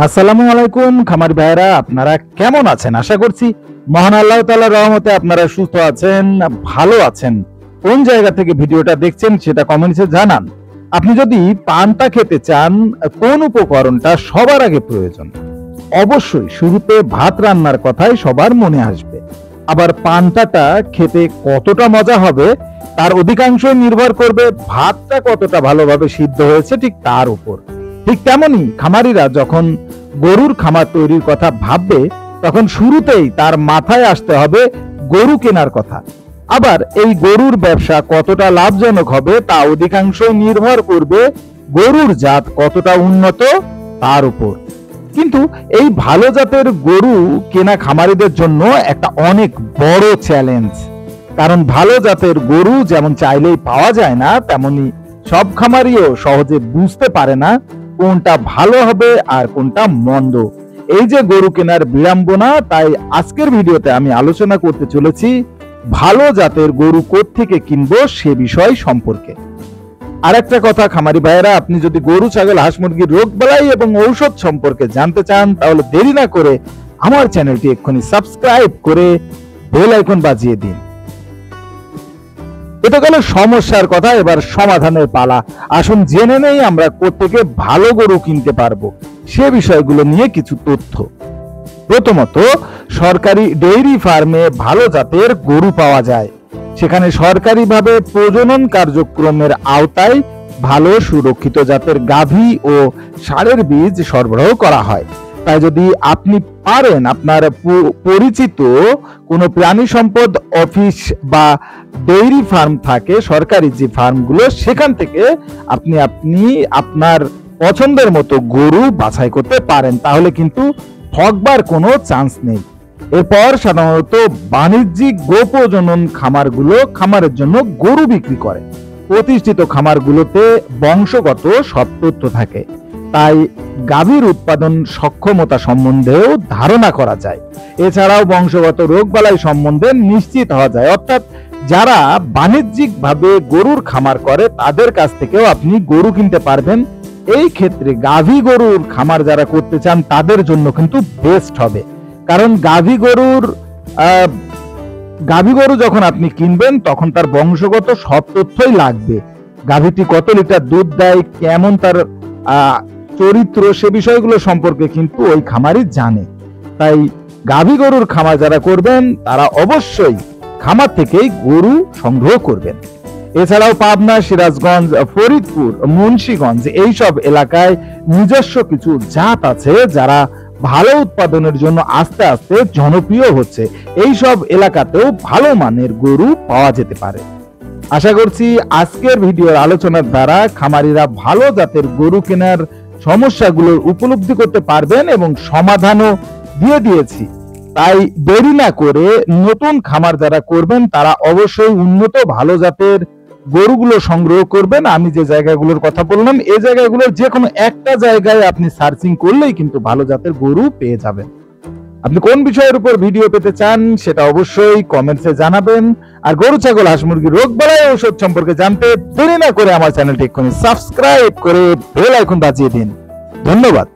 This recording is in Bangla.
আসসালামু আলাইকুম খামারি ভাইরা, আপনারা কেমন আছেন? আশা করছি মহান আল্লাহ তাআলার রহমতে আপনারা সুস্থ আছেন, ভালো আছেন। কোন জায়গা থেকে ভিডিওটা দেখছেন সেটা কমেন্টসে জানান। আপনি যদি পান্তা খেতে চান, কোন উপকরণটা সবার আগে প্রয়োজন? অবশ্যই শুরুতে ভাত রান্নার কথাই সবার মনে আসবে। আবার পান্তাটা খেতে কতটা মজা হবে তার অধিকাংশই নির্ভর করবে ভাতটা কতটা ভালোভাবে সিদ্ধ হয়েছে ঠিক তার উপর। ঠিক তেমনি খামারিরা যখন গরুর খামার তৈরির কথা ভাববে তখন শুরুতেই তার মাথায় আসতে হবে গরু কেনার কথা। আবার এই গরুর ব্যবসা কতটা লাভজনক হবে তা অধিকাংশই নির্ভর করবে গরুর জাত কতটা উন্নত তার উপর। কিন্তু এই ভালো জাতের গরু কেনা খামারিদের জন্য একটা অনেক বড় চ্যালেঞ্জ। কারণ ভালো জাতের গরু যেমন চাইলেই পাওয়া যায় না, তেমনি সব খামারিও সহজে বুঝতে পারে না কোনটা ভালো হবে আর কোনটা মন্দ। এই যে গরু কেনার বিড়ম্বনা, তাই আজকের ভিডিওতে আমি আলোচনা করতে চলেছি ভালো জাতের গরু কোত্থেকে কিনবো সে বিষয় সম্পর্কে। আর একটা কথা খামারি ভাইয়েরা, আপনি যদি গরু ছাগল হাঁস মুরগির রোগ বালাই এবং ঔষধ সম্পর্কে জানতে চান তাহলে দেরি না করে আমার চ্যানেলটি এক্ষুনি সাবস্ক্রাইব করে বেল আইকন বাজিয়ে দিন। এটা গেল সমস্যার কথা, এবার সমাধানের পালা। আসুন জেনে নেই আমরা কোত্থেকে ভালো গরু কিনতে পারবো সে বিষয়গুলো নিয়ে কিছু তথ্য। প্রথমত, সরকারি ডেইরি ফার্মে ভালো জাতের গরু পাওয়া যায়। সেখানে সরকারিভাবে প্রজনন কার্যক্রমের আওতায় ভালো সুরক্ষিত জাতের গাভী ও ষাঁড়ের বীজ সরবরাহ করা হয়। তাই যদি আপনি পারেন, আপনার পরিচিত কোনো প্রাণী সম্পদ অফিস বা ডেইরি ফার্ম থাকে, সরকারি যে ফার্মগুলো, সেখান থেকে আপনি আপনার পছন্দের মতো গরু বাছাই করতে পারেন, তাহলে কিন্তু ঠকবার কোনো চান্স নেই। এরপর সাধারণত বাণিজ্যিক গোপ্রজনন খামারগুলো খামারের জন্য গরু বিক্রি করে। প্রতিষ্ঠিত খামারগুলোতে বংশগত সব তথ্য থাকে, তাই গাভীর উৎপাদন সক্ষমতা সম্বন্ধেও ধারণা করা যায়। এছাড়াও বংশগত রোগবালাই সম্বন্ধে নিশ্চিত হওয়া যায়। অর্থাৎ যারা বাণিজ্যিকভাবে গরুর খামার করে তাদের কাছ থেকেও আপনি গরু কিনতে পারবেন। এই ক্ষেত্রে গাভী গরুর খামার যারা করতে চান তাদের জন্য কিন্তু বেস্ট হবে, কারণ গাভী গরু যখন আপনি কিনবেন তখন তার বংশগত সব তথ্যই লাগবে। গাভীটি কত লিটার দুধ দেয়, কেমন তার চরিত্র, সে বিষয়গুলো সম্পর্কে কিন্তু ওই খামারই জানে। তাই গাভী গরুর খামার যারা করবেন তারা অবশ্যই খামার থেকেই গরু সংগ্রহ করবেন। এছাড়াও পাবনা, সিরাজগঞ্জ, ফরিদপুর, মুন্সিগঞ্জ এইসব এলাকায় নিজস্ব কিছু জাত আছে যারা ভালো উৎপাদনের জন্য আস্তে আস্তে জনপ্রিয় হচ্ছে। এইসব এলাকাতেও ভালো মানের গরু পাওয়া যেতে পারে। আশা করছি আজকের ভিডিওর আলোচনার দ্বারা খামারিরা ভালো জাতের গরু কেনার সমস্যাগুলোর উপলব্ধি করতে পারবেন এবং সমাধানও দিয়ে দিয়েছি। তাই দেরি না করে নতুন খামার যারা করবেন তারা অবশ্যই উন্নত ভালো জাতের গরুগুলো সংগ্রহ করবেন। আমি যে জায়গাগুলোর কথা বললাম এই জায়গাগুলোর যে কোনো একটা জায়গায় আপনি সার্চিং করলেই কিন্তু ভালো জাতের গরু পেয়ে যাবেন। আপনি কোন বিষয়ের উপর ভিডিও পেতে চান সেটা অবশ্যই কমেন্টসে জানাবেন। আর গরু ছাগল হাঁস মুরগির রোগ বালাই ঔষধ সম্পর্কে জানতে দেরি না করে আমার চ্যানেলটি এক্ষুনি সাবস্ক্রাইব করে বেল আইকন বাজিয়ে দিন। ধন্যবাদ।